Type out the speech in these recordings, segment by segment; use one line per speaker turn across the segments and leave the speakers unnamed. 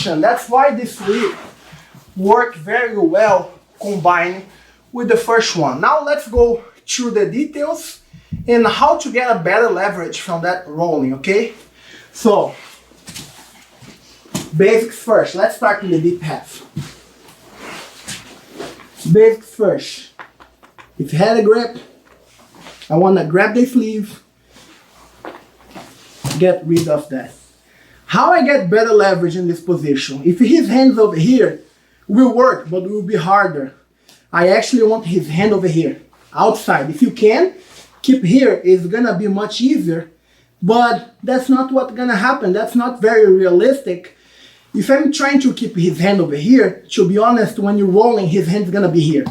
position. That's why this sweep worked very well combined with the first one. Now let's go through the details and how to get a better leverage from that rolling, okay? So, basics first. Let's start with the deep half. Basics first. If you had a grip, I want to grab the sleeve, get rid of that. How I get better leverage in this position? If his hand's over here, will work, but it will be harder. I actually want his hand over here, outside. If you can, keep here, it's gonna be much easier, but that's not what's gonna happen. That's not very realistic. If I'm trying to keep his hand over here, to be honest, when you're rolling, his hand's gonna be here.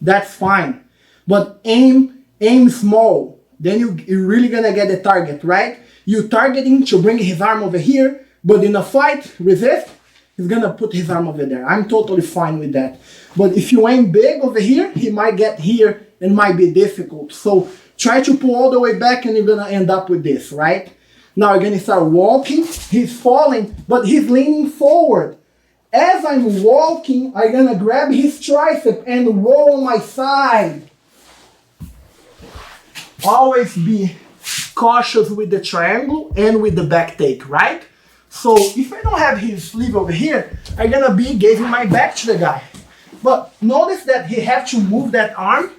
That's fine. But aim small, then you're really gonna get the target, right? You're targeting to bring his arm over here, but in a fight, resist, he's gonna put his arm over there. I'm totally fine with that. But if you aim big over here, he might get here and might be difficult. So try to pull all the way back and you're gonna end up with this, right? Now you're gonna start walking, he's falling, but he's leaning forward. As I'm walking, I'm gonna grab his tricep and roll on my side. Always be cautious with the triangle and with the back take, right? So if I don't have his sleeve over here, I'm gonna be giving my back to the guy. But notice that he have to move that arm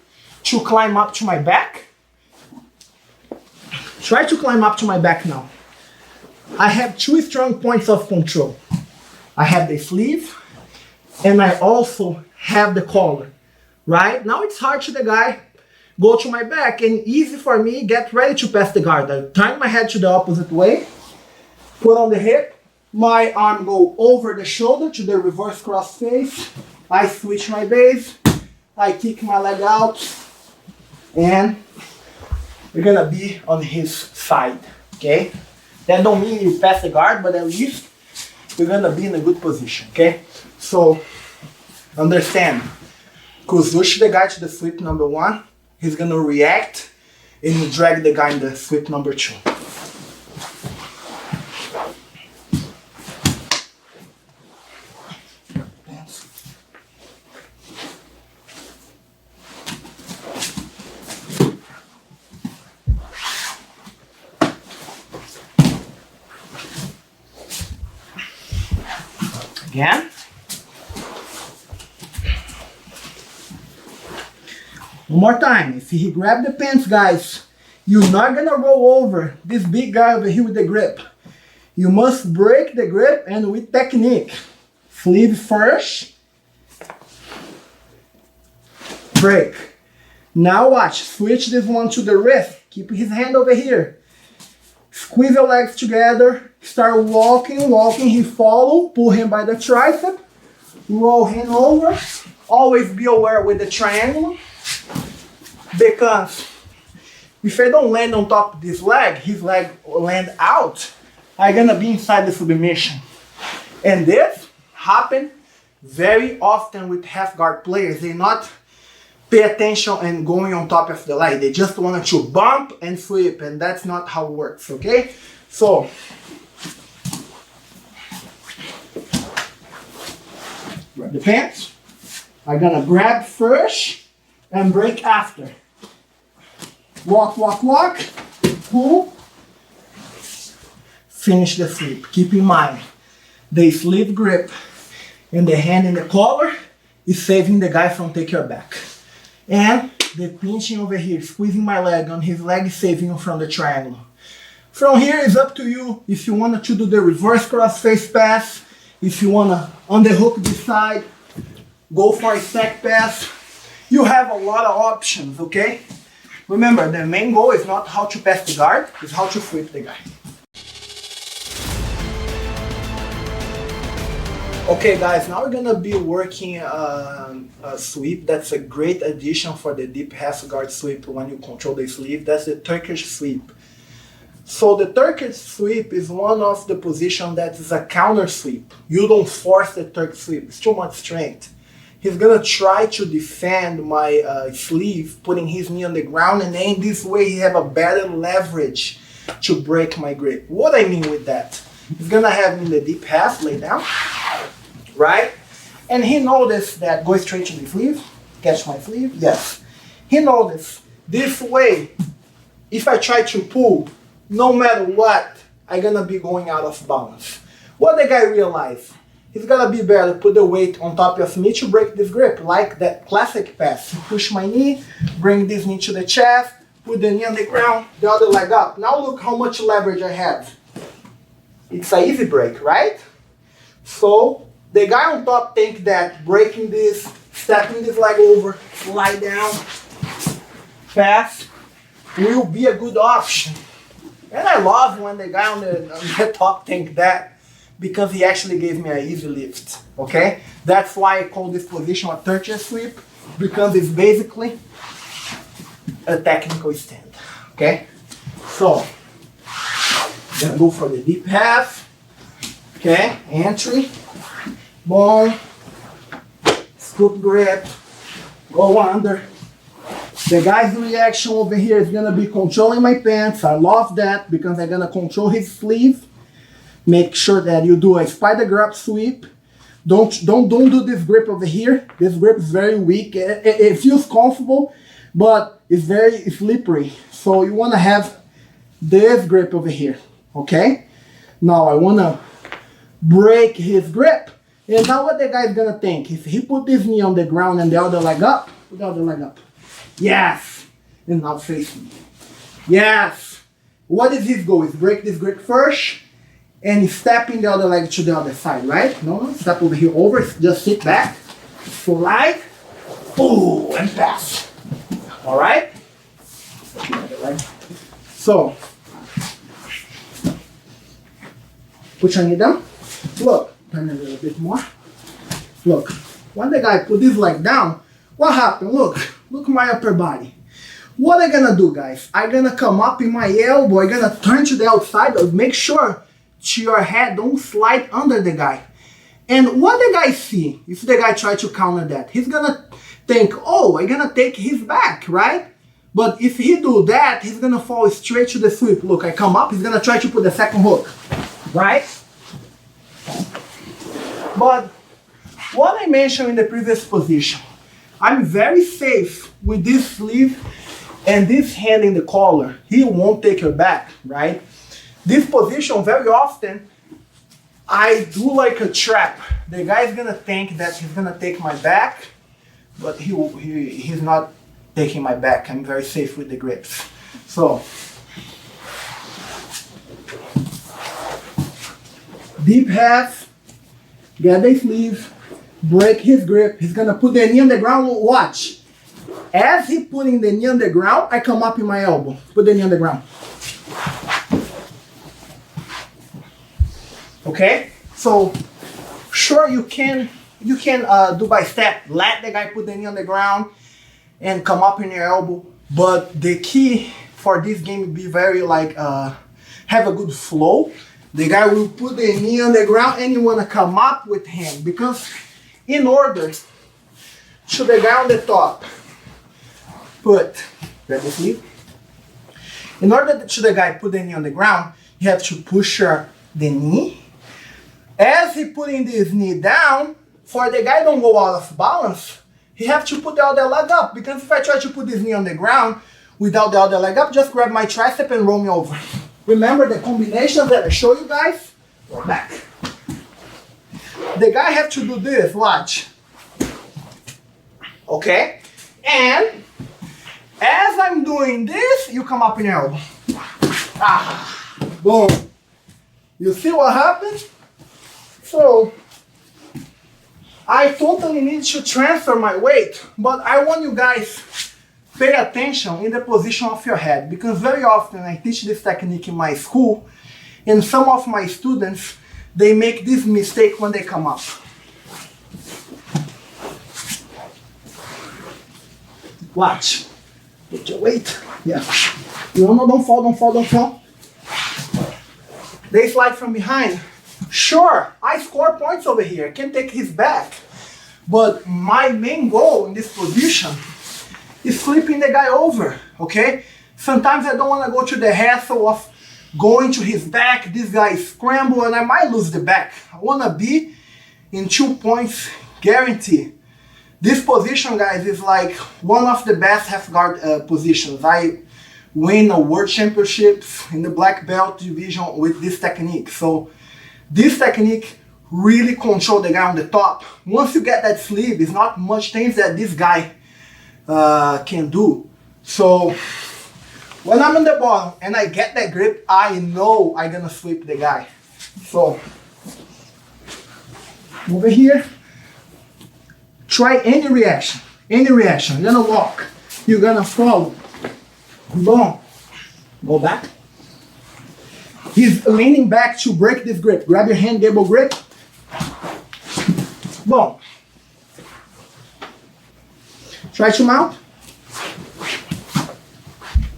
to climb up to my back. Try to climb up to my back now. I have two strong points of control. I have the sleeve and I also have the collar, right? Now it's hard to the guy, go to my back and easy for me, get ready to pass the guard. I turn my head to the opposite way, put on the hip, my arm go over the shoulder to the reverse cross face. I switch my base, I kick my leg out, and we're gonna be on his side, okay? That don't mean you pass the guard, but at least we're gonna be in a good position, okay? So, understand, push the guy to the sweep number 1, he's gonna react, and you drag the guy in the sweep number 2. Again. One more time. If he grab the pants, guys, you're not gonna roll over this big guy over here with the grip. You must break the grip and with technique. Sleeve first. Break. Now watch. Switch this one to the wrist. Keep his hand over here. Squeeze your legs together, start walking, he follow, pull him by the tricep, roll him over. Always be aware with the triangle, because if I don't land on top of this leg, his leg will land out, I'm gonna be inside the submission. And this happens very often with half guard players. They not pay attention and going on top of the leg. They just want to bump and sweep, and that's not how it works, okay? So, grab the pants. I'm gonna grab first and break after. Walk, pull, finish the sweep. Keep in mind, the sleeve grip and the hand in the collar is saving the guy from taking your back. And the pinching over here, squeezing my leg on his leg, is saving him from the triangle. From here, it's up to you if you want to do the reverse cross face pass, if you want to underhook this side, go for a sack pass. You have a lot of options, okay? Remember, the main goal is not how to pass the guard, it's how to sweep the guy. Okay guys, now we're gonna be working a sweep that's a great addition for the deep half guard sweep when you control the sleeve. That's the Turkish sweep. So the Turkish sweep is one of the positions that is a counter sweep. You don't force the Turkish sweep, it's too much strength. He's gonna try to defend my sleeve, putting his knee on the ground, and then this way he have a better leverage to break my grip. What I mean with that? He's gonna have me in the deep half, lay down. right? And he noticed that, go straight to the sleeve, catch my sleeve, yes. He noticed this way, if I try to pull, no matter what, I'm gonna be going out of balance. What the guy realized? It's gonna be better to put the weight on top of me to break this grip, like that classic pass. Push my knee, bring this knee to the chest, put the knee on the ground, the other leg up. Now look how much leverage I have. It's an easy break, right? So the guy on top think that breaking this, stepping this leg over, slide down, pass, will be a good option. And I love when the guy on the top think that, because he actually gave me an easy lift, okay? That's why I call this position a tertiary sweep, because it's basically a technical stand, okay? So, gonna go for the deep half, okay? Entry, boom, scoop grip, go under. The guy's reaction over here is gonna be controlling my pants. I love that because I'm gonna control his sleeve. Make sure that you do a spider grab sweep. Don't do this grip over here. This grip is very weak. It feels comfortable, but it's very slippery. So you wanna have this grip over here, okay? Now I wanna break his grip. And now what the guy's gonna think? If he put this knee on the ground and the other leg up, put the other leg up. Yes, and now face me. Yes. What is his goal? Is break this grip first and stepping the other leg to the other side, right? No, step over here over, just sit back, slide, ooh, and pass. All right? So, put your knee down. Look, turn a little bit more. Look, when the guy put this leg down, what happened? Look my upper body. What I'm gonna do, guys? I'm gonna come up in my elbow, I'm gonna turn to the outside, make sure to your head don't slide under the guy. And what the guy see, if the guy try to counter that, he's gonna think, oh, I'm gonna take his back, right? But if he do that, he's gonna fall straight to the sweep. Look, I come up, he's gonna try to put the second hook, right? But what I mentioned in the previous position, I'm very safe with this sleeve and this hand in the collar. He won't take your back, right? This position, very often, I do like a trap. The guy's gonna think that he's gonna take my back, but he's not taking my back. I'm very safe with the grips. So, deep half, get the sleeve, break his grip. He's gonna put the knee on the ground, watch. As he putting the knee on the ground, I come up in my elbow, put the knee on the ground. Okay, so sure you can do by step, let the guy put the knee on the ground and come up in your elbow, but the key for this game will be very have a good flow. The guy will put the knee on the ground and you want to come up with him, because in order to the guy on the top grab the sleeve. In order to the guy put the knee on the ground, you have to push the knee. As he putting this knee down, for the guy don't go out of balance, he have to put the other leg up, because if I try to put this knee on the ground without the other leg up, just grab my tricep and roll me over. Remember the combinations that I show you guys? Go back. The guy have to do this, watch. Okay? And as I'm doing this, you come up in your elbow. Boom. You see what happened? So, I totally need to transfer my weight, but I want you guys pay attention in the position of your head, because very often I teach this technique in my school, and some of my students, they make this mistake when they come up. Watch. Put your weight. Yeah. No, don't fall. They slide from behind. Sure, I score points over here. Can take his back. But my main goal in this position is flipping the guy over, okay? Sometimes I don't want to go to the hassle of going to his back. This guy is scramble and I might lose the back. I want to be in 2 points, guarantee. This position, guys, is like one of the best half guard positions. I win a world championships in the black belt division with this technique. So this technique really control the guy on the top. Once you get that sleeve, it's not much things that this guy can do. So when I'm on the bottom and I get that grip, I know I'm gonna sweep the guy. So over here, try any reaction. You're gonna walk, you're gonna follow. Boom. Go back. He's leaning back to break this grip. Grab your hand, gable grip. Boom. Try to mount.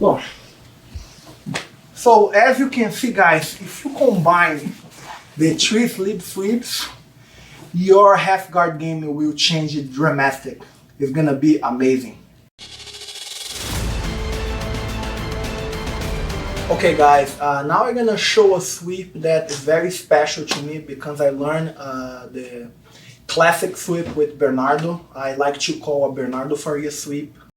Boom. So as you can see, guys, if you combine the 3 slip sweeps, your half guard game will change it dramatic. It's gonna be amazing. Okay guys, now I'm gonna show a sweep that is very special to me because I learned the classic sweep with Bernardo. I like to call a Bernardo Faria sweep.